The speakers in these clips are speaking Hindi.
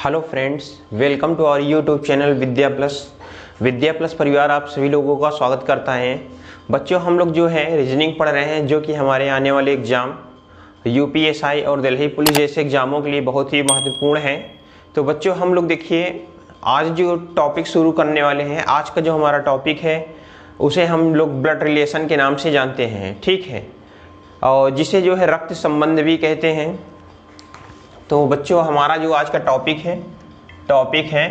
Hello friends, welcome to our YouTube channel Vidya plus Parivar आप सभी लोगों का स्वागत करता है। बच्चों, हम लोग जो है रीजनिंग पढ़ रहे हैं, जो कि हमारे आने वाले एग्ज़ाम यूपीएसआई और दिल्ली पुलिस जैसे एग्ज़ामों के लिए बहुत ही महत्वपूर्ण है। तो बच्चों, हम लोग देखिए आज जो टॉपिक शुरू करने वाले हैं, आज का जो हमारा टॉपिक है उसे हम लोग ब्लड रिलेशन के नाम से जानते हैं, ठीक है, और जिसे जो है रक्त संबंध भी कहते हैं। तो बच्चों, हमारा जो आज का टॉपिक है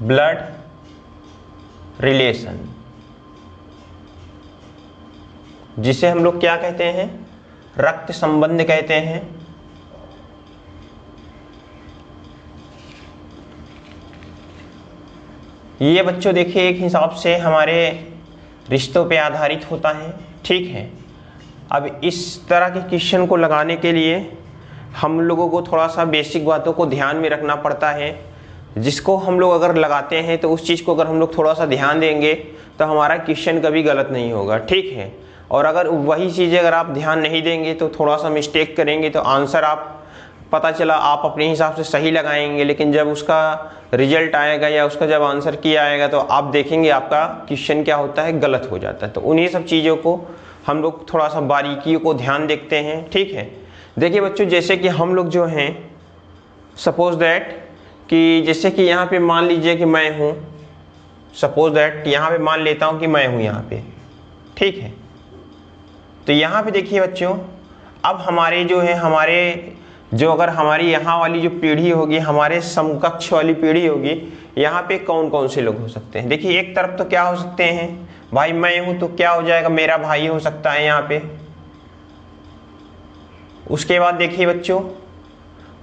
ब्लड रिलेशन, जिसे हम लोग क्या कहते हैं, रक्त संबंध कहते हैं। ये बच्चों देखिए एक हिसाब से हमारे रिश्तों पे आधारित होता है, ठीक है। अब इस तरह के क्वेश्चन को लगाने के लिए हम लोगों को थोड़ा सा बेसिक बातों को ध्यान में रखना पड़ता है, जिसको हम लोग अगर लगाते हैं तो उस चीज़ को अगर हम लोग थोड़ा सा ध्यान देंगे तो हमारा क्वेश्चन कभी गलत नहीं होगा, ठीक है। और अगर वही चीज़ें अगर आप ध्यान नहीं देंगे तो थोड़ा सा मिस्टेक करेंगे तो आंसर आप पता चला आप अपने हिसाब से सही लगाएंगे, लेकिन जब उसका रिजल्ट आएगा या उसका जब आंसर किया आएगा तो आप देखेंगे आपका क्वेश्चन क्या होता है, गलत हो जाता है। तो उन्हीं सब चीज़ों को हम लोग थोड़ा सा बारीकियों को ध्यान देखते हैं, ठीक है। देखिए बच्चों, जैसे कि हम लोग जो हैं सपोज दैट कि जैसे कि यहाँ पे मान लीजिए कि मैं हूँ, सपोज दैट यहाँ पे मान लेता हूँ कि मैं हूँ यहाँ पे, ठीक है। तो यहाँ पे देखिए बच्चों, अब हमारे जो है अगर हमारी यहाँ वाली जो पीढ़ी होगी, हमारे समकक्ष वाली पीढ़ी होगी, यहाँ पे कौन कौन से लोग हो सकते हैं। देखिए एक तरफ तो क्या हो सकते हैं, भाई मैं हूं तो क्या हो जाएगा, मेरा भाई हो सकता है यहाँ पे। उसके बाद देखिए बच्चों,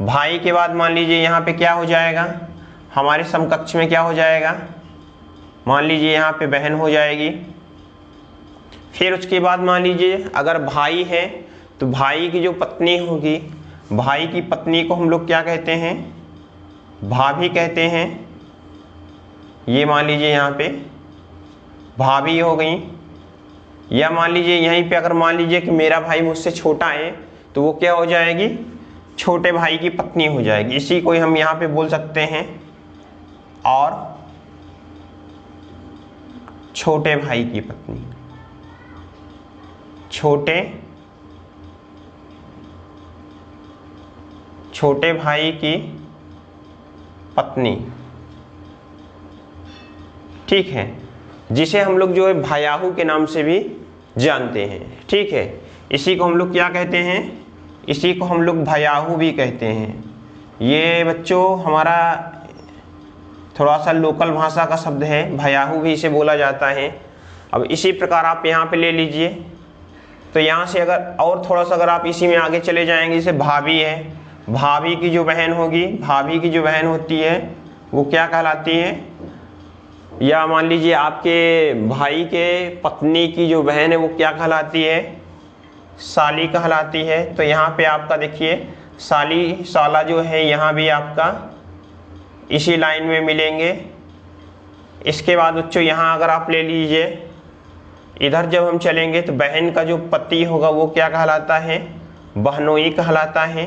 भाई के बाद मान लीजिए यहाँ पे क्या हो जाएगा, हमारे समकक्ष में क्या हो जाएगा, मान लीजिए यहाँ पे बहन हो जाएगी। फिर उसके बाद मान लीजिए अगर भाई है तो भाई की जो पत्नी होगी, भाई की पत्नी को हम लोग क्या कहते हैं, भाभी कहते हैं। ये मान लीजिए यहाँ पे भाभी हो गई। या मान लीजिए यहीं पे अगर मान लीजिए कि मेरा भाई मुझसे छोटा है तो वो क्या हो जाएगी, छोटे भाई की पत्नी हो जाएगी। इसी को हम यहाँ पे बोल सकते हैं और छोटे भाई की पत्नी, छोटे भाई की पत्नी, ठीक है, जिसे हम लोग जो है भायाहू के नाम से भी जानते हैं, ठीक है। इसी को हम लोग क्या कहते हैं, इसी को हम लोग भायाहू भी कहते हैं। ये बच्चों हमारा थोड़ा सा लोकल भाषा का शब्द है, भायाहू भी इसे बोला जाता है। अब इसी प्रकार आप यहाँ पे ले लीजिए, तो यहाँ से अगर और थोड़ा सा अगर आप इसी में आगे चले जाएंगे, जैसे भाभी है, भाभी की जो बहन होगी, भाभी की जो बहन होती है वो क्या कहलाती है, या मान लीजिए आपके भाई के पत्नी की जो बहन है वो क्या कहलाती है, साली कहलाती है। तो यहाँ पे आपका देखिए साली साला जो है यहाँ भी आपका इसी लाइन में मिलेंगे। इसके बाद बच्चों यहाँ अगर आप ले लीजिए, इधर जब हम चलेंगे तो बहन का जो पति होगा वो क्या कहलाता है, बहनोई कहलाता है।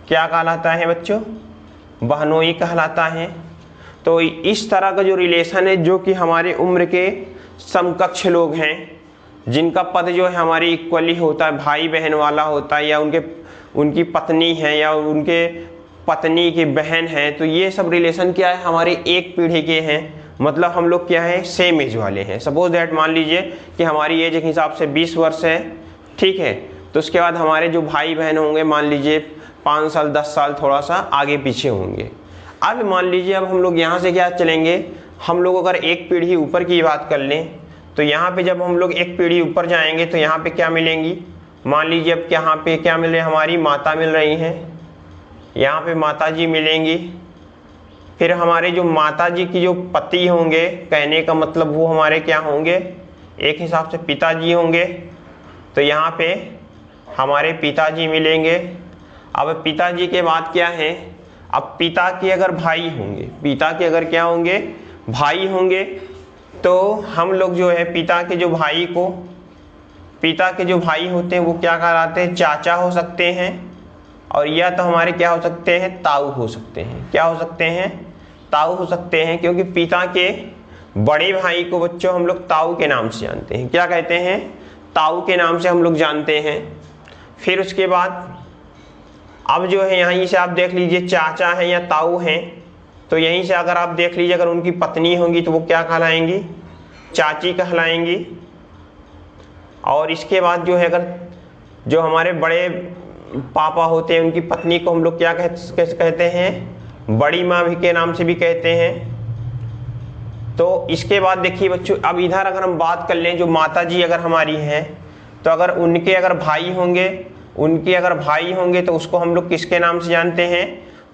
क्या कहलाता है बच्चों, बहनोई कहलाता है। तो इस तरह का जो रिलेशन है, जो कि हमारे उम्र के समकक्ष लोग हैं, जिनका पद जो है हमारी इक्वली होता है, भाई बहन वाला होता है, या उनकी पत्नी है या उनके पत्नी की बहन है, तो ये सब रिलेशन क्या है, हमारी एक पीढ़ी के हैं। मतलब हम लोग क्या है, सेम एज वाले हैं। सपोज दैट मान लीजिए कि हमारी एज के हिसाब से 20 वर्ष है, ठीक है। तो उसके बाद हमारे जो भाई बहन होंगे मान लीजिए 5 साल 10 साल थोड़ा सा आगे पीछे होंगे। अब मान लीजिए अब हम लोग यहाँ से क्या चलेंगे, हम लोग अगर एक पीढ़ी ऊपर की बात कर लें तो यहाँ पे जब हम लोग एक पीढ़ी ऊपर जाएंगे तो यहाँ पे क्या मिलेंगी, मान लीजिए अब यहाँ पे क्या मिल रहे, हमारी माता मिल रही हैं, यहाँ पे माता जी मिलेंगी। फिर हमारे जो माता जी की जो पति होंगे, कहने का मतलब वो हमारे क्या होंगे, एक हिसाब से पिताजी होंगे। तो यहाँ पे हमारे पिताजी मिलेंगे। अब पिताजी के बाद क्या है, अब पिता के अगर भाई होंगे, पिता के अगर क्या होंगे, भाई होंगे, तो हम लोग जो है पिता के जो भाई को पिता के जो भाई होते हैं वो क्या कहलाते हैं, चाचा हो सकते हैं, और या तो हमारे क्या हो सकते हैं, ताऊ हो सकते हैं। क्या हो सकते हैं, ताऊ हो सकते हैं, क्योंकि पिता के बड़े भाई को बच्चों हम लोग ताऊ के नाम से जानते हैं। क्या कहते हैं, ताऊ के नाम से हम लोग जानते हैं। फिर उसके बाद अब जो है यहीं से आप देख लीजिए चाचा हैं या ताऊ हैं, तो यहीं से अगर आप देख लीजिए अगर उनकी पत्नी होंगी तो वो क्या कहलाएंगी, चाची कहलाएंगी। और इसके बाद जो है अगर जो हमारे बड़े पापा होते हैं उनकी पत्नी को हम लोग क्या कहते हैं, बड़ी माँ भी के नाम से भी कहते हैं। तो इसके बाद देखिए बच्चों, अब इधर अगर हम बात कर लें जो माता जी अगर हमारी हैं, तो अगर उनके अगर भाई होंगे तो उसको हम लोग किसके नाम से जानते हैं,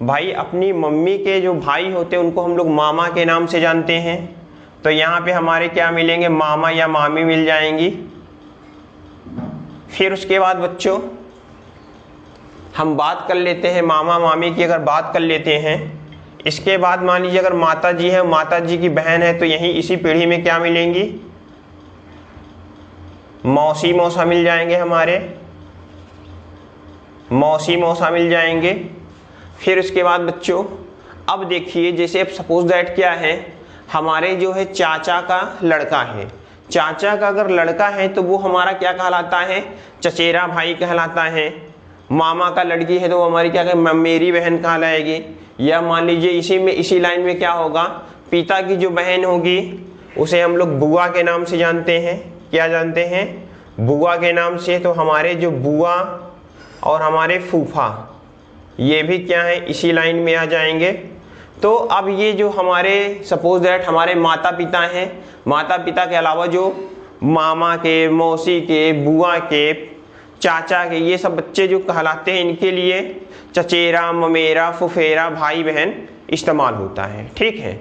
भाई अपनी मम्मी के जो भाई होते हैं उनको हम लोग मामा के नाम से जानते हैं। तो यहाँ पे हमारे क्या मिलेंगे, मामा या मामी मिल जाएंगी। फिर उसके बाद बच्चों हम बात कर लेते हैं मामा मामी की, अगर बात कर लेते हैं। इसके बाद मान लीजिए अगर माता जी है, माता जी की बहन है, तो यहीं इसी पीढ़ी में क्या मिलेंगी, मौसी मौसा मिल जाएंगे, हमारे मौसी मौसा मिल जाएंगे। फिर उसके बाद बच्चों अब देखिए जैसे अब सपोज दैट क्या है, हमारे जो है चाचा का लड़का है, चाचा का अगर लड़का है तो वो हमारा क्या कहलाता है, चचेरा भाई कहलाता है। मामा का लड़की है तो वो हमारी क्या कहें, मेरी बहन कहलाएगी। या मान लीजिए इसी लाइन में क्या होगा, पिता की जो बहन होगी उसे हम लोग बुआ के नाम से जानते हैं। क्या जानते हैं, बुआ के नाम से। तो हमारे जो बुआ और हमारे फूफा ये भी क्या है, इसी लाइन में आ जाएंगे। तो अब ये जो हमारे सपोज दैट हमारे माता पिता हैं, माता पिता के अलावा जो मामा के, मौसी के, बुआ के, चाचा के, ये सब बच्चे जो कहलाते हैं, इनके लिए चचेरा, ममेरा, फुफेरा, भाई बहन इस्तेमाल होता है। ठीक है।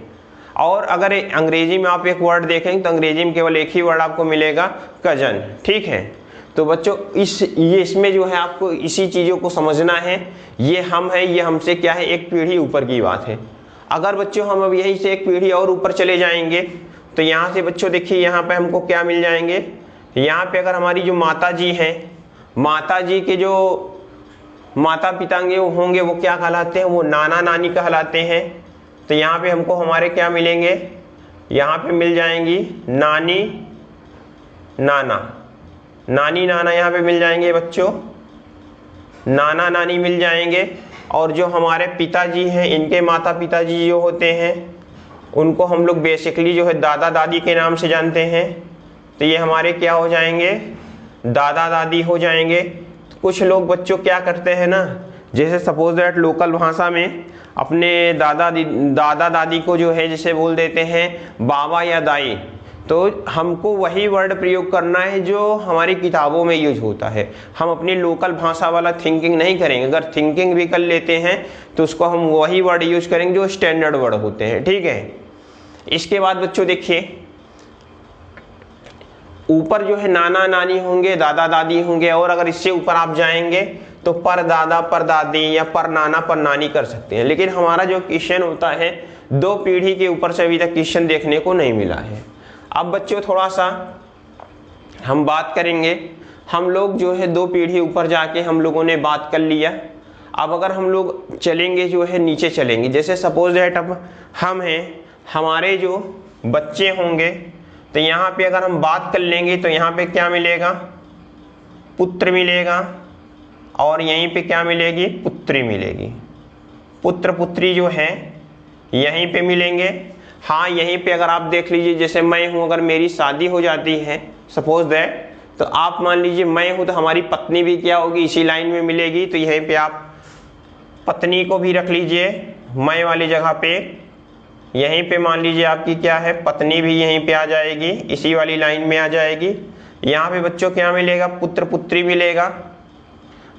और अगर अंग्रेजी में आप एक वर्ड देखेंगे तो अंग्रेजी में केवल एक ही वर्ड आपको मिलेगा, कजन। ठीक है। तो बच्चों इसमें जो है आपको इसी चीज़ों को समझना है। ये हम है, ये हमसे क्या है, एक पीढ़ी ऊपर की बात है। अगर बच्चों हम अब यहीं से एक पीढ़ी और ऊपर चले जाएंगे तो यहाँ से बच्चों देखिए यहाँ पे हमको क्या मिल जाएंगे, यहाँ पे अगर हमारी जो माता जी हैं, माता जी के जो माता पिता होंगे वो क्या कहलाते हैं, वो नाना नानी कहलाते हैं। तो यहाँ पे हमको हमारे क्या मिलेंगे, यहाँ पे मिल जाएंगी नानी नाना, नानी नाना यहाँ पे मिल जाएंगे बच्चों, नाना नानी मिल जाएंगे। और जो हमारे पिताजी हैं, इनके माता पिताजी जो होते हैं उनको हम लोग बेसिकली जो है दादा दादी के नाम से जानते हैं। तो ये हमारे क्या हो जाएंगे, दादा दादी हो जाएंगे। कुछ लोग बच्चों क्या करते हैं ना, जैसे सपोज दैट लोकल भाषा में अपने दादा दादी को जो है जैसे बोल देते हैं बाबा या दाई, तो हमको वही वर्ड प्रयोग करना है जो हमारी किताबों में यूज होता है। हम अपनी लोकल भाषा वाला थिंकिंग नहीं करेंगे। अगर थिंकिंग भी कर लेते हैं तो उसको हम वही वर्ड यूज करेंगे जो स्टैंडर्ड वर्ड होते हैं। ठीक है। इसके बाद बच्चों देखिए ऊपर जो है नाना नानी होंगे, दादा दादी होंगे, और अगर इससे ऊपर आप जाएंगे तो पर दादा पर दादी या पर नाना पर नानी कर सकते हैं। लेकिन हमारा जो क्वेश्चन होता है 2 पीढ़ी के ऊपर से अभी तक क्वेश्चन देखने को नहीं मिला है। अब बच्चों थोड़ा सा हम बात करेंगे, हम लोग जो है 2 पीढ़ी ऊपर जाके हम लोगों ने बात कर लिया। अब अगर हम लोग चलेंगे जो है नीचे चलेंगे, जैसे सपोज दैट अब हम हैं, हमारे जो बच्चे होंगे, तो यहाँ पे अगर हम बात कर लेंगे तो यहाँ पे क्या मिलेगा, पुत्र मिलेगा, और यहीं पे क्या मिलेगी, पुत्री मिलेगी। पुत्र पुत्री जो है यहीं पे मिलेंगे। हाँ, यहीं पे अगर आप देख लीजिए जैसे मैं हूँ, अगर मेरी शादी हो जाती है सपोज दैट, तो आप मान लीजिए मैं हूँ तो हमारी पत्नी भी क्या होगी, इसी लाइन में मिलेगी। तो यहीं पे आप पत्नी को भी रख लीजिए मैं वाली जगह पे, यहीं पे मान लीजिए आपकी क्या है, पत्नी भी यहीं पे आ जाएगी, इसी वाली लाइन में आ जाएगी। यहाँ पे बच्चों क्या मिलेगा, पुत्र पुत्री मिलेगा।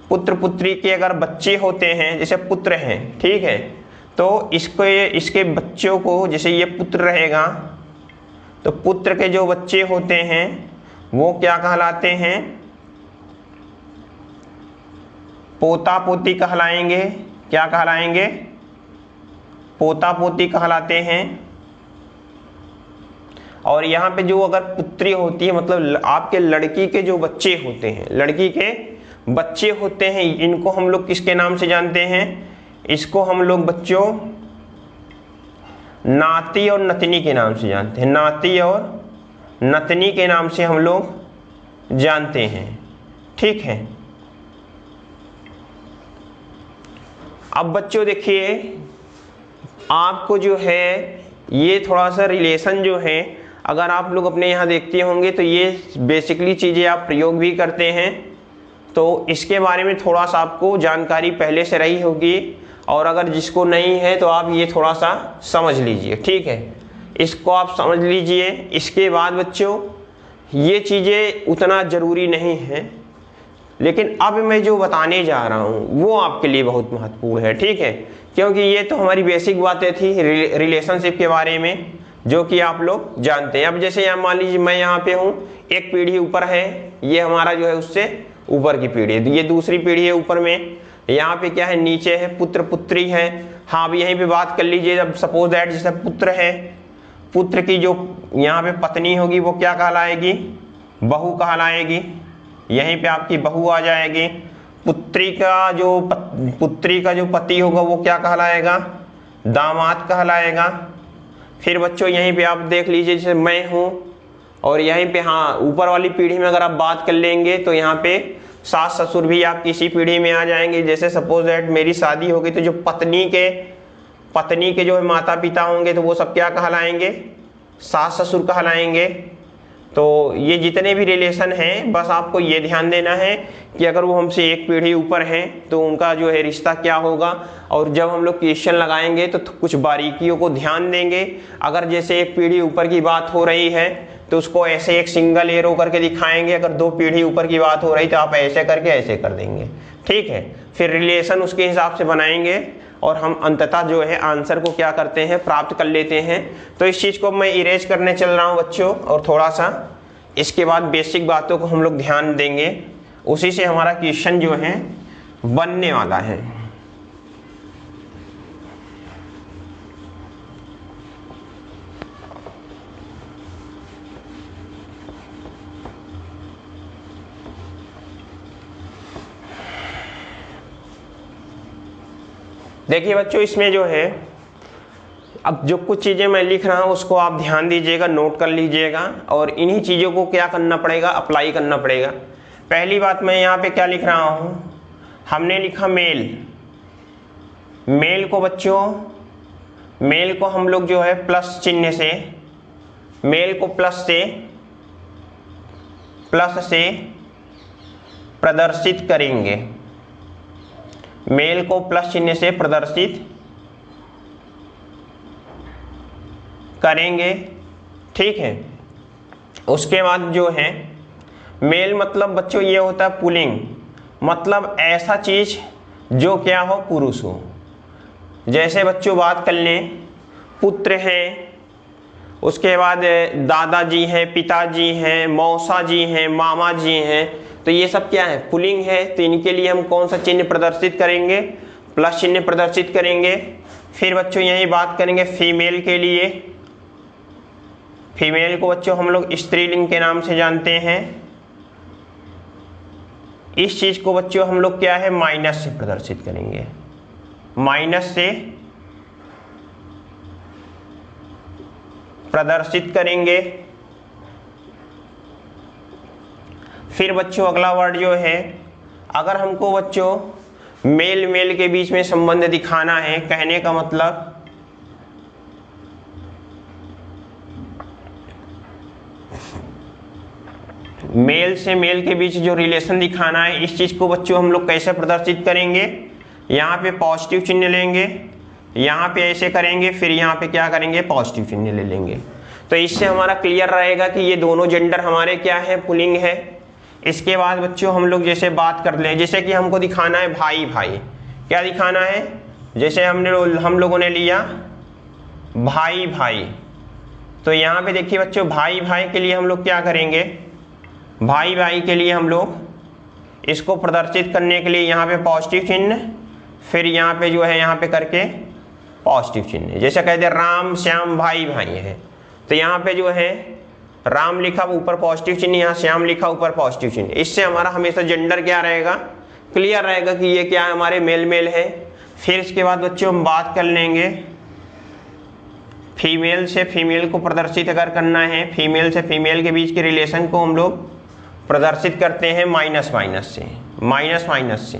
पुत्र पुत्री के अगर बच्चे होते हैं, जैसे पुत्र हैं, ठीक है, तो इसके बच्चों को, जैसे ये पुत्र रहेगा तो पुत्र के जो बच्चे होते हैं वो क्या कहलाते हैं, पोता पोती कहलाएंगे। क्या कहलाएंगे, पोता पोती कहलाते हैं। और यहाँ पे जो अगर पुत्री होती है मतलब आपके लड़की के जो बच्चे होते हैं, लड़की के बच्चे होते हैं, इनको हम लोग किसके नाम से जानते हैं? इसको हम लोग बच्चों नाती और नतनी के नाम से जानते हैं। नाती और नतनी के नाम से हम लोग जानते हैं, ठीक है। अब बच्चों देखिए, आपको जो है ये थोड़ा सा रिलेशन जो है, अगर आप लोग अपने यहाँ देखते होंगे तो ये बेसिकली चीज़ें आप प्रयोग भी करते हैं, तो इसके बारे में थोड़ा सा आपको जानकारी पहले से रही होगी, और अगर जिसको नहीं है तो आप ये थोड़ा सा समझ लीजिए, ठीक है। इसको आप समझ लीजिए। इसके बाद बच्चों ये चीज़ें उतना ज़रूरी नहीं है, लेकिन अब मैं जो बताने जा रहा हूँ वो आपके लिए बहुत महत्वपूर्ण है, ठीक है। क्योंकि ये तो हमारी बेसिक बातें थी रिलेशनशिप के बारे में, जो कि आप लोग जानते हैं। अब जैसे यहाँ मान लीजिए मैं यहाँ पे हूँ, एक पीढ़ी ऊपर है, ये हमारा जो है उससे ऊपर की पीढ़ी है, ये दूसरी पीढ़ी है ऊपर में। यहाँ पे क्या है? नीचे है पुत्र पुत्री है। हाँ, अब यहीं पे बात कर लीजिए, जब सपोज दैट जैसे पुत्र है, पुत्र की जो यहाँ पे पत्नी होगी वो क्या कहलाएगी? बहू कहलाएगी। यहीं पे आपकी बहू आ जाएगी। पुत्री का जो पति होगा वो क्या कहलाएगा? दामाद कहलाएगा। फिर बच्चों यहीं पे आप देख लीजिए, जैसे मैं हूँ, और यहीं पे हाँ ऊपर वाली पीढ़ी में अगर आप बात कर लेंगे तो यहाँ पे सास ससुर भी आप किसी पीढ़ी में आ जाएंगे। जैसे सपोज दैट मेरी शादी होगी तो जो पत्नी के जो है माता पिता होंगे तो वो सब क्या कहलाएंगे? सास ससुर कहलाएंगे। तो ये जितने भी रिलेशन हैं, बस आपको ये ध्यान देना है कि अगर वो हमसे एक पीढ़ी ऊपर हैं तो उनका जो है रिश्ता क्या होगा। और जब हम लोग क्वेश्चन लगाएंगे तो कुछ बारीकियों को ध्यान देंगे। अगर जैसे एक पीढ़ी ऊपर की बात हो रही है तो उसको ऐसे एक सिंगल एरो करके दिखाएंगे। अगर दो पीढ़ी ऊपर की बात हो रही तो आप ऐसे करके ऐसे कर देंगे, ठीक है। फिर रिलेशन उसके हिसाब से बनाएंगे और हम अंततः जो है आंसर को क्या करते हैं? प्राप्त कर लेते हैं। तो इस चीज़ को मैं इरेज करने चल रहा हूँ बच्चों, और थोड़ा सा इसके बाद बेसिक बातों को हम लोग ध्यान देंगे, उसी से हमारा क्वेश्चन जो है बनने वाला है। देखिए बच्चों, इसमें जो है अब जो कुछ चीज़ें मैं लिख रहा हूँ उसको आप ध्यान दीजिएगा, नोट कर लीजिएगा, और इन्हीं चीज़ों को क्या करना पड़ेगा? अप्लाई करना पड़ेगा। पहली बात मैं यहाँ पे क्या लिख रहा हूँ? हमने लिखा मेल। मेल को बच्चों, मेल को हम लोग जो है प्लस चिन्ह से, मेल को प्लस से प्रदर्शित करेंगे। मेल को प्लस चिन्ह से प्रदर्शित करेंगे, ठीक है। उसके बाद जो है मेल मतलब बच्चों ये होता है पुल्लिंग, मतलब ऐसा चीज जो क्या हो? पुरुष हो। जैसे बच्चों बात कर लें, पुत्र हैं, उसके बाद दादाजी हैं, पिताजी हैं, मौसा जी हैं, मामा जी हैं, तो ये सब क्या है? पुल्लिंग है। तो इनके लिए हम कौन सा चिन्ह प्रदर्शित करेंगे? प्लस चिन्ह प्रदर्शित करेंगे। फिर बच्चों यही बात करेंगे फीमेल के लिए। फीमेल को बच्चों हम लोग स्त्रीलिंग के नाम से जानते हैं। इस चीज को बच्चों हम लोग क्या है? माइनस से प्रदर्शित करेंगे। माइनस से प्रदर्शित करेंगे। फिर बच्चों अगला वर्ड जो है, अगर हमको बच्चों मेल मेल के बीच में संबंध दिखाना है, कहने का मतलब मेल से मेल के बीच जो रिलेशन दिखाना है, इस चीज को बच्चों हम लोग कैसे प्रदर्शित करेंगे? यहाँ पे पॉजिटिव चिन्ह लेंगे, यहाँ पे ऐसे करेंगे, फिर यहाँ पे क्या करेंगे? पॉजिटिव चिन्ह ले लेंगे। तो इससे हमारा क्लियर रहेगा कि ये दोनों जेंडर हमारे क्या है? पुल्लिंग है। इसके बाद बच्चों हम लोग जैसे बात कर लें, जैसे कि हमको दिखाना है भाई भाई, क्या दिखाना है? जैसे हम लोगों ने लिया भाई भाई, तो यहाँ पे देखिए बच्चों भाई भाई के लिए हम लोग क्या करेंगे? भाई भाई के लिए हम लोग इसको प्रदर्शित करने के लिए यहाँ पे पॉजिटिव चिन्ह, फिर यहाँ पे जो है यहाँ पे करके पॉजिटिव चिन्ह। जैसे कहते हैं राम श्याम भाई भाई है, तो यहाँ पे जो है राम लिखा ऊपर पॉजिटिव चिन्ह, यहाँ श्याम लिखा ऊपर पॉजिटिव चिन्ह। इससे हमारा हमेशा जेंडर क्या रहेगा, क्लियर रहेगा कि ये क्या है, हमारे मेल मेल है। फिर इसके बाद बच्चों हम बात कर लेंगे फीमेल से फीमेल को प्रदर्शित अगर करना है, फीमेल से फीमेल के बीच के रिलेशन को हम लोग प्रदर्शित करते हैं माइनस माइनस से,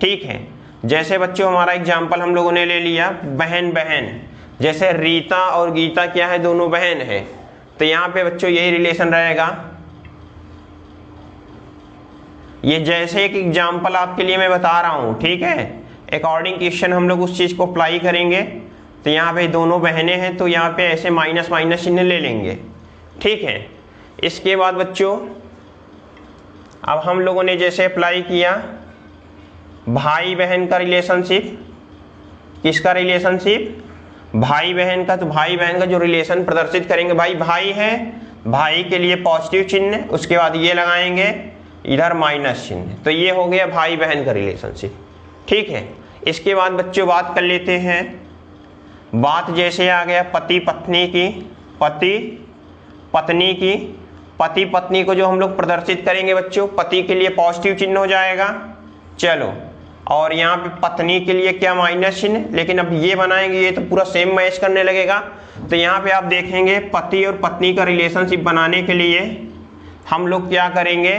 ठीक है। जैसे बच्चों हमारा एग्जाम्पल हम लोगों ने ले लिया बहन बहन, जैसे रीता और गीता क्या है, दोनों बहन है, तो यहाँ पे बच्चों यही रिलेशन रहेगा। ये जैसे एक एग्जाम्पल आपके लिए मैं बता रहा हूँ, ठीक है। अकॉर्डिंग क्वेश्चन हम लोग उस चीज को अप्लाई करेंगे। तो यहाँ पे दोनों बहनें हैं तो यहाँ पे ऐसे माइनस माइनस चिन्ह ले लेंगे, ठीक है। इसके बाद बच्चों अब हम लोगों ने जैसे अप्लाई किया भाई बहन का रिलेशनशिप, किसका रिलेशनशिप, भाई बहन का। तो भाई बहन का जो रिलेशन प्रदर्शित करेंगे, भाई भाई है, भाई के लिए पॉजिटिव चिन्ह, उसके बाद ये लगाएंगे इधर माइनस चिन्ह, तो ये हो गया भाई बहन का रिलेशनशिप, ठीक है। इसके बाद बच्चों बात कर लेते हैं, बात जैसे आ गया पति पत्नी की, पति पत्नी की, पति पत्नी को जो हम लोग प्रदर्शित करेंगे बच्चों, पति के लिए पॉजिटिव चिन्ह हो जाएगा, चलो, और यहाँ पे पत्नी के लिए क्या माइनस चिन्ह। लेकिन अब ये बनाएंगे, ये तो पूरा सेम मैच करने लगेगा। तो यहाँ पे आप देखेंगे पति और पत्नी का रिलेशनशिप बनाने के लिए हम लोग क्या करेंगे,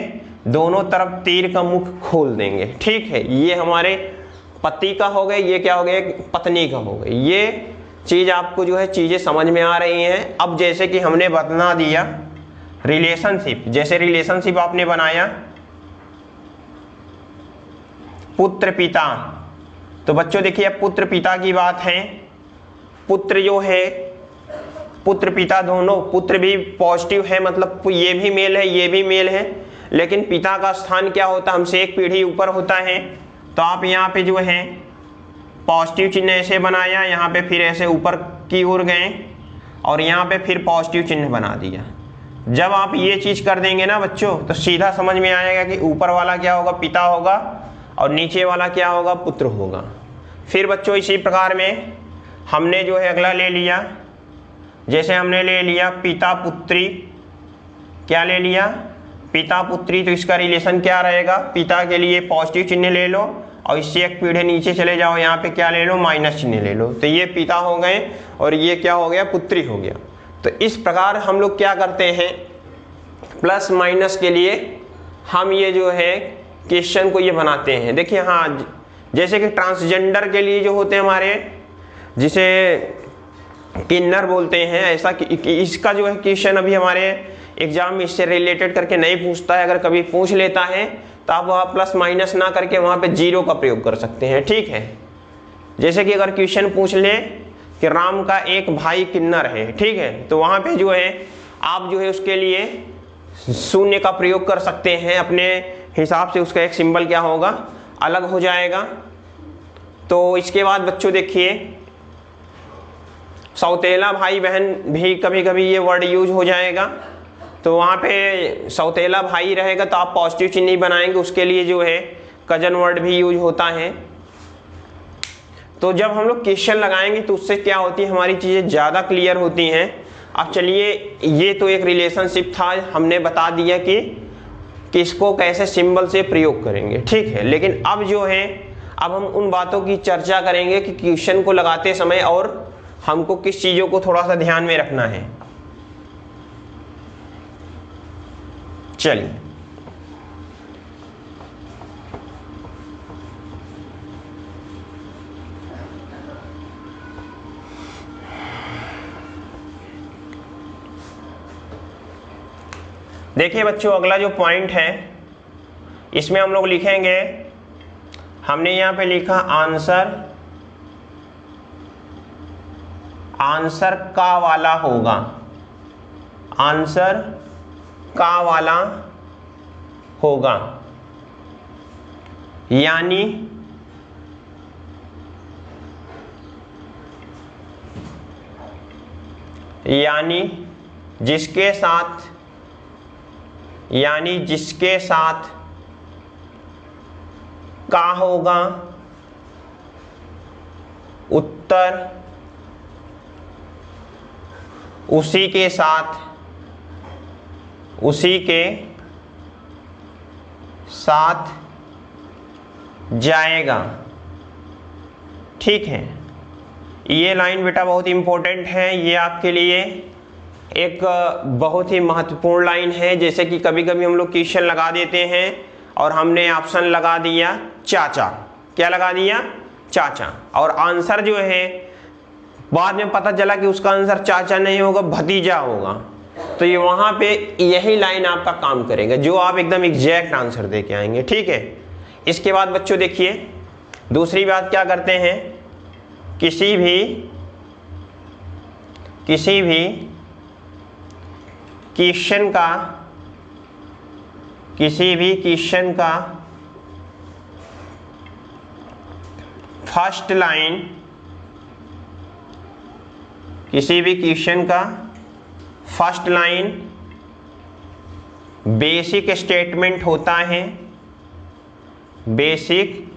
दोनों तरफ तीर का मुख खोल देंगे, ठीक है। ये हमारे पति का हो गया, ये क्या हो गया, पत्नी का हो गया। ये चीज आपको जो है चीजें समझ में आ रही हैं। अब जैसे कि हमने बना दिया रिलेशनशिप, जैसे रिलेशनशिप आपने बनाया पुत्र पिता, तो बच्चों देखिए अब पुत्र पिता की बात है। पुत्र जो है, पुत्र पिता दोनों, पुत्र भी पॉजिटिव है, मतलब ये भी मेल है ये भी मेल है, लेकिन पिता का स्थान क्या होता है, हमसे एक पीढ़ी ऊपर होता है। तो आप यहाँ पे जो है पॉजिटिव चिन्ह ऐसे बनाया, यहाँ पे फिर ऐसे ऊपर की ओर गए और यहाँ पे फिर पॉजिटिव चिन्ह बना दिया। जब आप ये चीज कर देंगे ना बच्चों, तो सीधा समझ में आएगा कि ऊपर वाला क्या होगा, पिता होगा, और नीचे वाला क्या होगा, पुत्र होगा। फिर बच्चों इसी प्रकार में हमने जो है अगला ले लिया, जैसे हमने ले लिया पिता पुत्री, क्या ले लिया, पिता पुत्री। तो इसका रिलेशन क्या रहेगा, पिता के लिए पॉजिटिव चिन्ह ले लो और इससे एक पीढ़े नीचे चले जाओ, यहाँ पे क्या ले लो, माइनस चिन्ह ले लो। तो ये पिता हो गए और ये क्या हो गया, पुत्री हो गया। तो इस प्रकार हम लोग क्या करते हैं, प्लस माइनस के लिए हम ये जो है क्वेश्चन को ये बनाते हैं। देखिए हाँ, जैसे कि ट्रांसजेंडर के लिए जो होते हैं हमारे, जिसे किन्नर बोलते हैं, ऐसा कि इसका जो है क्वेश्चन अभी हमारे एग्जाम में इससे रिलेटेड करके नहीं पूछता है। अगर कभी पूछ लेता है तो आप वहाँ प्लस माइनस ना करके वहाँ पे जीरो का प्रयोग कर सकते हैं, ठीक है। जैसे कि अगर क्वेश्चन पूछ ले कि राम का एक भाई किन्नर है, ठीक है, तो वहाँ पे जो है आप जो है उसके लिए शून्य का प्रयोग कर सकते हैं, अपने हिसाब से उसका एक सिंबल क्या होगा, अलग हो जाएगा। तो इसके बाद बच्चों देखिए सौतेला भाई बहन भी कभी कभी ये वर्ड यूज हो जाएगा। तो वहाँ पे सौतेला भाई रहेगा तो आप पॉजिटिव चिन्ह ही बनाएंगे, उसके लिए जो है कजन वर्ड भी यूज होता है। तो जब हम लोग क्वेश्चन लगाएंगे तो उससे क्या होती है, हमारी चीज़ें ज़्यादा क्लियर होती हैं। अब चलिए, ये तो एक रिलेशनशिप था, हमने बता दिया कि किसको कैसे सिंबल से प्रयोग करेंगे, ठीक है। लेकिन अब जो है, अब हम उन बातों की चर्चा करेंगे कि क्वेश्चन को लगाते समय और हमको किस चीज़ों को थोड़ा सा ध्यान में रखना है। चलिए, देखिए बच्चों अगला जो पॉइंट है इसमें हम लोग लिखेंगे, हमने यहाँ पे लिखा आंसर, आंसर का वाला होगा, आंसर का वाला होगा, यानी जिसके साथ का होगा उत्तर उसी के साथ उसी के साथ जाएगा। ठीक है, ये लाइन बेटा बहुत इंपॉर्टेंट है, ये आपके लिए एक बहुत ही महत्वपूर्ण लाइन है। जैसे कि कभी कभी हम लोग क्वेश्चन लगा देते हैं और हमने ऑप्शन लगा दिया चाचा, क्या लगा दिया, चाचा, और आंसर जो है बाद में पता चला कि उसका आंसर चाचा नहीं होगा, भतीजा होगा। तो ये वहां पे यही लाइन आपका काम करेगा, जो आप एकदम एग्जैक्ट आंसर दे के आएंगे। ठीक है, इसके बाद बच्चों देखिए दूसरी बात क्या करते हैं, किसी भी क्वेश्चन का फर्स्ट लाइन, किसी भी क्वेश्चन का फर्स्ट लाइन बेसिक स्टेटमेंट होता है, बेसिक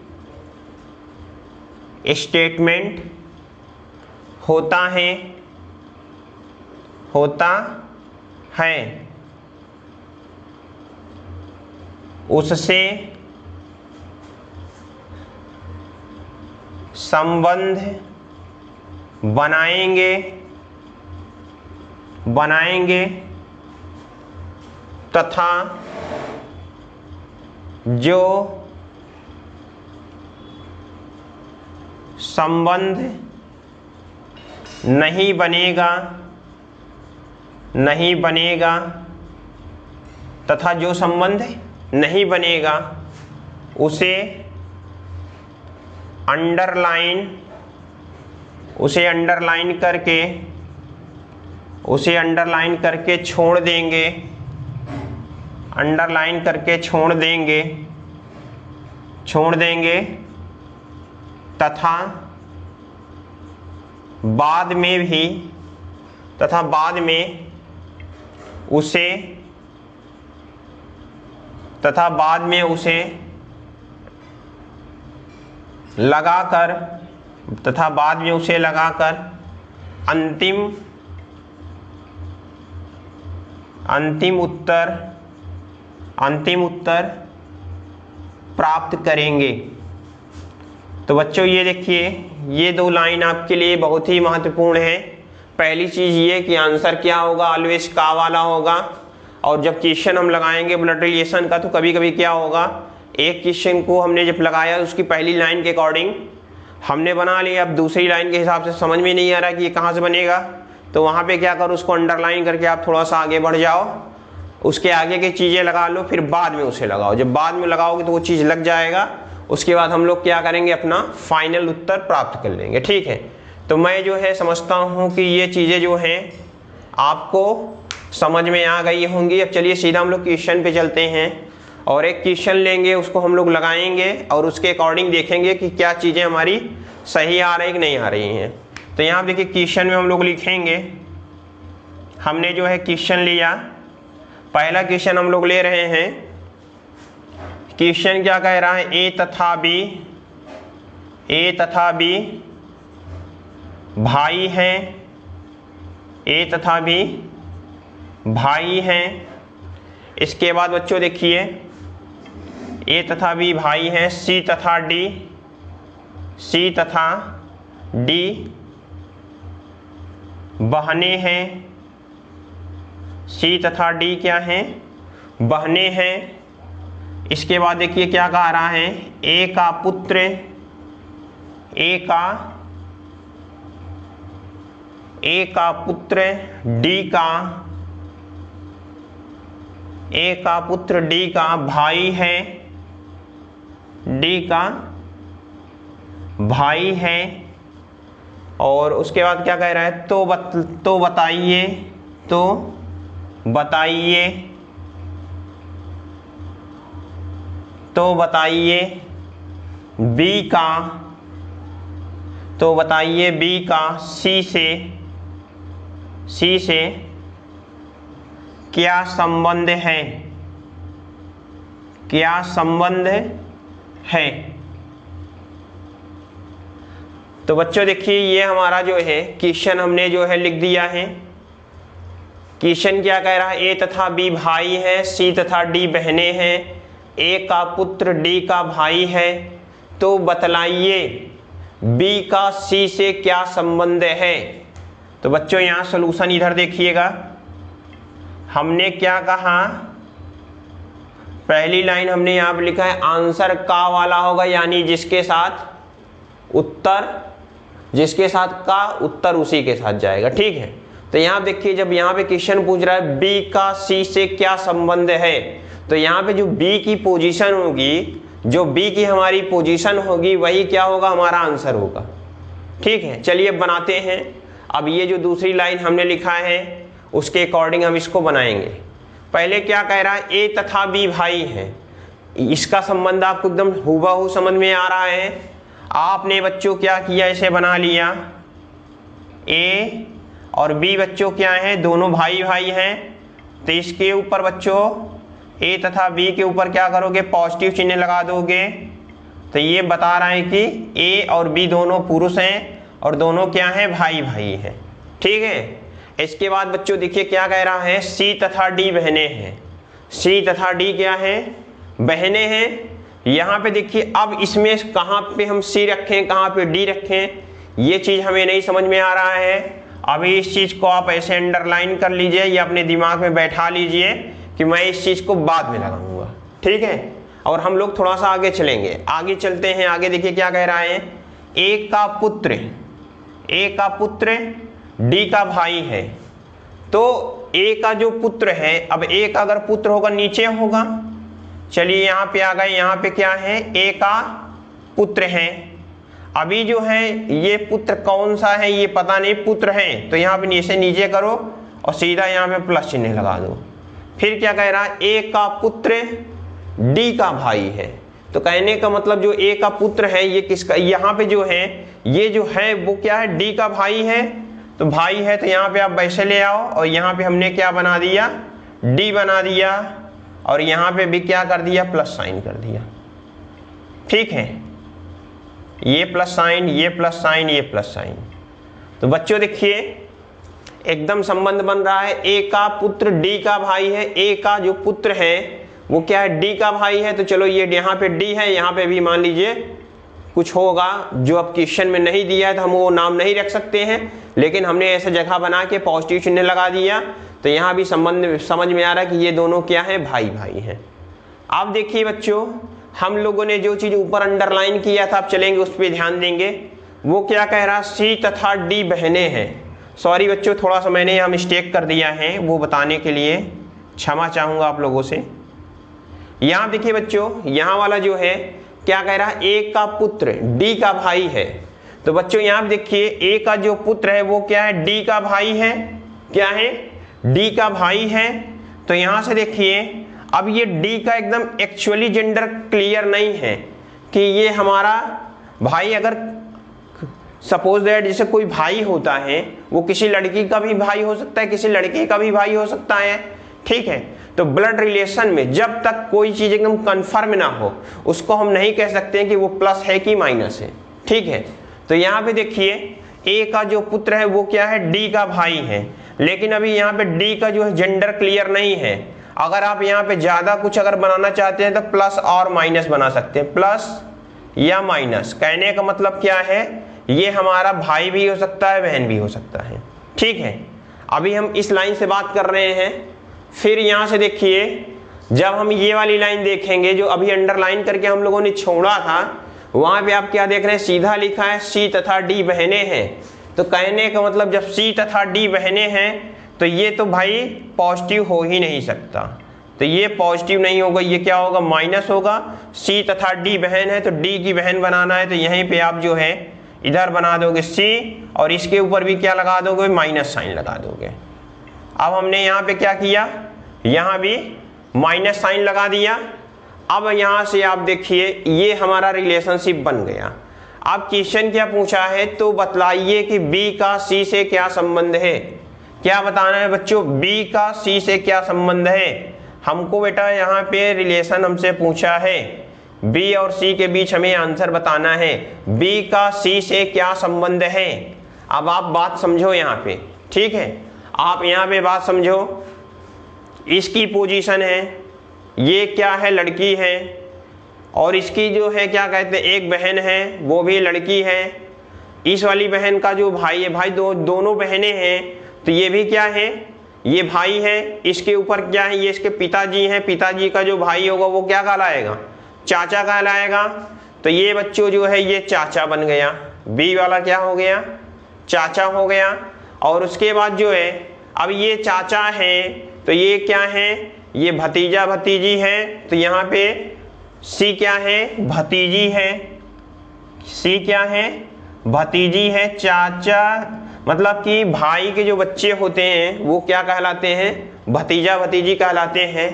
स्टेटमेंट होता है उससे संबंध बनाएंगे तथा जो संबंध नहीं बनेगा तथा जो संबंध नहीं बनेगा उसे अंडरलाइन करके छोड़ देंगे तथा बाद में उसे लगाकर अंतिम उत्तर प्राप्त करेंगे। तो बच्चों ये देखिए, ये दो लाइन आपके लिए बहुत ही महत्वपूर्ण है। पहली चीज ये कि आंसर क्या होगा, ऑलवेज का वाला होगा। और जब क्वेश्चन हम लगाएंगे ब्लड रिलेशन का, तो कभी कभी क्या होगा, एक क्वेश्चन को हमने जब लगाया उसकी पहली लाइन के अकॉर्डिंग हमने बना लिया, अब दूसरी लाइन के हिसाब से समझ में नहीं आ रहा कि ये कहाँ से बनेगा, तो वहाँ पे क्या करो, उसको अंडरलाइन करके आप थोड़ा सा आगे बढ़ जाओ, उसके आगे की चीज़ें लगा लो, फिर बाद में उसे लगाओ। जब बाद में लगाओगे तो वो चीज़ लग जाएगा, उसके बाद हम लोग क्या करेंगे, अपना फाइनल उत्तर प्राप्त कर लेंगे। ठीक है, तो मैं जो है समझता हूँ कि ये चीज़ें जो हैं आपको समझ में आ गई होंगी। अब चलिए सीधा हम लोग क्वेश्चन पे चलते हैं और एक क्वेश्चन लेंगे, उसको हम लोग लगाएंगे और उसके अकॉर्डिंग देखेंगे कि क्या चीज़ें हमारी सही आ रही कि नहीं आ रही हैं। तो यहाँ देखिए क्वेश्चन में हम लोग लिखेंगे, हमने जो है क्वेश्चन लिया, पहला क्वेश्चन हम लोग ले रहे हैं। क्वेश्चन क्या कह रहा है, ए तथा बी भाई हैं। इसके बाद बच्चों देखिए, ए तथा बी भाई हैं, सी तथा डी बहनें हैं। सी तथा डी क्या हैं, बहनें हैं। इसके बाद देखिए क्या कह रहा है, ए का पुत्र डी का भाई है। और उसके बाद क्या कह रहा है, तो बताइए बी का सी से क्या संबंध है। तो बच्चों देखिए, ये हमारा जो है क्वेश्चन हमने जो है लिख दिया है। क्वेश्चन क्या कह रहा है, ए तथा बी भाई है, सी तथा डी बहनें हैं, ए का पुत्र डी का भाई है, तो बतलाइए बी का सी से क्या संबंध है। तो बच्चों यहाँ सॉल्यूशन इधर देखिएगा, हमने क्या कहा, पहली लाइन हमने यहाँ पे लिखा है आंसर का वाला होगा, यानी जिसके साथ उत्तर, जिसके साथ का उत्तर उसी के साथ जाएगा, ठीक है। तो यहाँ देखिए जब यहाँ पे क्वेश्चन पूछ रहा है बी का सी से क्या संबंध है, तो यहाँ पे जो बी की पोजीशन होगी, जो बी की हमारी पोजीशन होगी वही क्या होगा, हमारा आंसर होगा, ठीक है। चलिए बनाते हैं। अब ये जो दूसरी लाइन हमने लिखा है उसके अकॉर्डिंग हम इसको बनाएंगे। पहले क्या कह रहा है, ए तथा बी भाई हैं, इसका संबंध आपको एकदम हूबहू समझ में आ रहा है। आपने बच्चों क्या किया, इसे बना लिया, ए और बी बच्चों क्या हैं, दोनों भाई भाई हैं, तो इसके ऊपर बच्चों ए तथा बी के ऊपर क्या करोगे, पॉजिटिव चिन्ह लगा दोगे। तो ये बता रहा है कि ए और बी दोनों पुरुष हैं और दोनों क्या हैं, भाई भाई हैं, ठीक है। इसके बाद बच्चों देखिए क्या कह रहा है, सी तथा डी बहनें हैं, सी तथा डी क्या है, बहनें हैं। यहाँ पे देखिए अब इसमें कहाँ पे हम सी रखें, कहाँ पे डी रखें, ये चीज़ हमें नहीं समझ में आ रहा है। अभी इस चीज़ को आप ऐसे अंडरलाइन कर लीजिए या अपने दिमाग में बैठा लीजिए कि मैं इस चीज़ को बाद में लगाऊंगा, ठीक है। और हम लोग थोड़ा सा आगे चलेंगे, आगे चलते हैं। आगे देखिए क्या कह रहा है, ए का पुत्र डी का भाई है, तो ए का जो पुत्र है, अब ए का अगर पुत्र होगा नीचे होगा, चलिए यहाँ पे आ गए, यहाँ पे क्या है, ए का पुत्र है। अभी जो है ये पुत्र कौन सा है ये पता नहीं, पुत्र है, तो यहाँ पे नीचे करो और सीधा यहाँ पे प्लस चिन्ह लगा दो। फिर क्या कह रहा है, ए का पुत्र डी का भाई है, तो कहने का मतलब जो ए का पुत्र है ये किसका, यहाँ पे जो है ये जो है वो क्या है, डी का भाई है, तो भाई है तो यहाँ पे आप वैसे ले आओ और यहाँ पे हमने क्या बना दिया, डी बना दिया, और यहाँ पे भी क्या कर दिया, प्लस साइन कर दिया, ठीक है। ये प्लस साइन, ये प्लस साइन, ये प्लस साइन। तो बच्चों देखिए एकदम संबंध बन रहा है, ए का पुत्र डी का भाई है, ए का जो पुत्र है वो क्या है, डी का भाई है। तो चलो ये यहाँ पे डी है, यहाँ पे भी मान लीजिए कुछ होगा जो अब क्वेश्चन में नहीं दिया है तो हम वो नाम नहीं रख सकते हैं, लेकिन हमने ऐसा जगह बना के पॉजिटिव चिन्ह लगा दिया, तो यहाँ भी संबंध समझ में आ रहा है कि ये दोनों क्या है, भाई भाई हैं। अब देखिए बच्चों हम लोगों ने जो चीज़ ऊपर अंडरलाइन किया था, आप चलेंगे उस पर ध्यान देंगे। वो क्या कह रहा, सी तथा डी बहनें हैं। सॉरी बच्चों थोड़ा सा मैंने यहाँ मिस्टेक कर दिया है, वो बताने के लिए क्षमा चाहूँगा आप लोगों से। यहाँ देखिए बच्चों यहाँ वाला जो है क्या कह रहा है, ए का पुत्र डी का भाई है। तो बच्चों यहाँ देखिए ए का जो पुत्र है वो क्या है, डी का भाई है, क्या है, डी का भाई है। तो यहाँ से देखिए अब ये डी का एकदम एक्चुअली जेंडर क्लियर नहीं है कि ये हमारा भाई, अगर सपोज दैट जैसे कोई भाई होता है वो किसी लड़की का भी भाई हो सकता है, किसी लड़के का भी भाई हो सकता है, ठीक है। तो ब्लड रिलेशन में जब तक कोई चीज एकदम कंफर्म ना हो उसको हम नहीं कह सकते हैं कि वो प्लस है कि माइनस है, ठीक है। तो यहाँ पे देखिए ए का जो पुत्र है वो क्या है, डी का भाई है, लेकिन अभी यहाँ पे डी का जो है जेंडर क्लियर नहीं है। अगर आप यहाँ पे ज्यादा कुछ अगर बनाना चाहते हैं तो प्लस और माइनस बना सकते हैं, प्लस या माइनस। कहने का मतलब क्या है, ये हमारा भाई भी हो सकता है, बहन भी हो सकता है, ठीक है। अभी हम इस लाइन से बात कर रहे हैं। फिर यहाँ से देखिए जब हम ये वाली लाइन देखेंगे जो अभी अंडरलाइन करके हम लोगों ने छोड़ा था, वहां पे आप क्या देख रहे हैं, सीधा लिखा है सी तथा डी बहनें हैं। तो कहने का मतलब जब सी तथा डी बहनें हैं तो ये तो भाई पॉजिटिव हो ही नहीं सकता, तो ये पॉजिटिव नहीं होगा, ये क्या होगा, माइनस होगा। सी तथा डी बहन है तो डी की बहन बनाना है, तो यहीं पे आप जो है इधर बना दोगे सी और इसके ऊपर भी क्या लगा दोगे, माइनस साइन लगा दोगे। अब हमने यहाँ पे क्या किया, यहाँ भी माइनस साइन लगा दिया। अब यहाँ से आप देखिए ये हमारा रिलेशनशिप बन गया। अब क्वेश्चन क्या पूछा है, तो बतलाइए कि बी का सी से क्या संबंध है। क्या बताना है बच्चों, बी का सी से क्या संबंध है। हमको बेटा यहाँ पे रिलेशन हमसे पूछा है, बी और सी के बीच हमें आंसर बताना है, बी का सी से क्या संबंध है। अब आप बात समझो यहाँ पे, ठीक है। आप यहाँ पे बात समझो, इसकी पोजीशन है, ये क्या है, लड़की है, और इसकी जो है क्या कहते हैं एक बहन है, वो भी लड़की है। इस वाली बहन का जो भाई है, भाई दोनों बहनें हैं, तो ये भी क्या है, ये भाई है। इसके ऊपर क्या है, ये इसके पिताजी हैं, पिताजी का जो भाई होगा वो क्या कहलाएगा, चाचा कहलाएगा। तो ये बच्चों जो है ये चाचा बन गया, बी वाला क्या हो गया, चाचा हो गया। और उसके बाद जो है अब ये चाचा है, तो ये क्या है, ये भतीजा भतीजी है। तो यहाँ पे सी क्या है, भतीजी है, सी क्या है, भतीजी है। चाचा मतलब कि भाई के जो बच्चे होते हैं वो क्या कहलाते हैं, भतीजा भतीजी कहलाते हैं।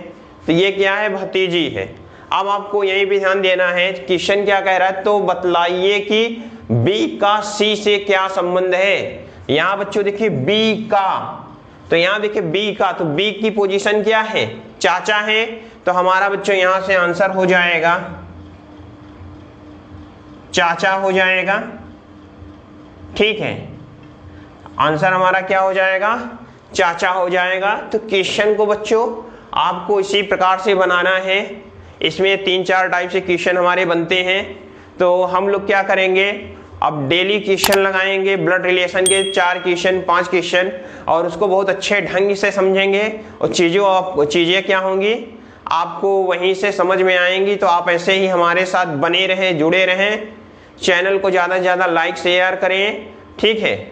तो ये क्या है, भतीजी है। अब आपको यहीं पे ध्यान देना है, क्वेश्चन क्या कह रहा है, तो बतलाइए कि बी का सी से क्या संबंध है। यहाँ बच्चों देखिए बी का, तो यहाँ देखिए बी का, तो बी की पोजीशन क्या है, चाचा है। तो हमारा बच्चों यहाँ से आंसर हो जाएगा चाचा हो जाएगा, ठीक है। आंसर हमारा क्या हो जाएगा, चाचा हो जाएगा। तो क्वेश्चन को बच्चों आपको इसी प्रकार से बनाना है। इसमें 3-4 टाइप से क्वेश्चन हमारे बनते हैं। तो हम लोग क्या करेंगे, अब डेली क्वेश्चन लगाएंगे, ब्लड रिलेशन के 4 क्वेश्चन 5 क्वेश्चन, और उसको बहुत अच्छे ढंग से समझेंगे। और चीज़ें क्या होंगी आपको वहीं से समझ में आएंगी। तो आप ऐसे ही हमारे साथ बने रहें, जुड़े रहें। चैनल को ज़्यादा से ज़्यादा लाइक शेयर करें, ठीक है।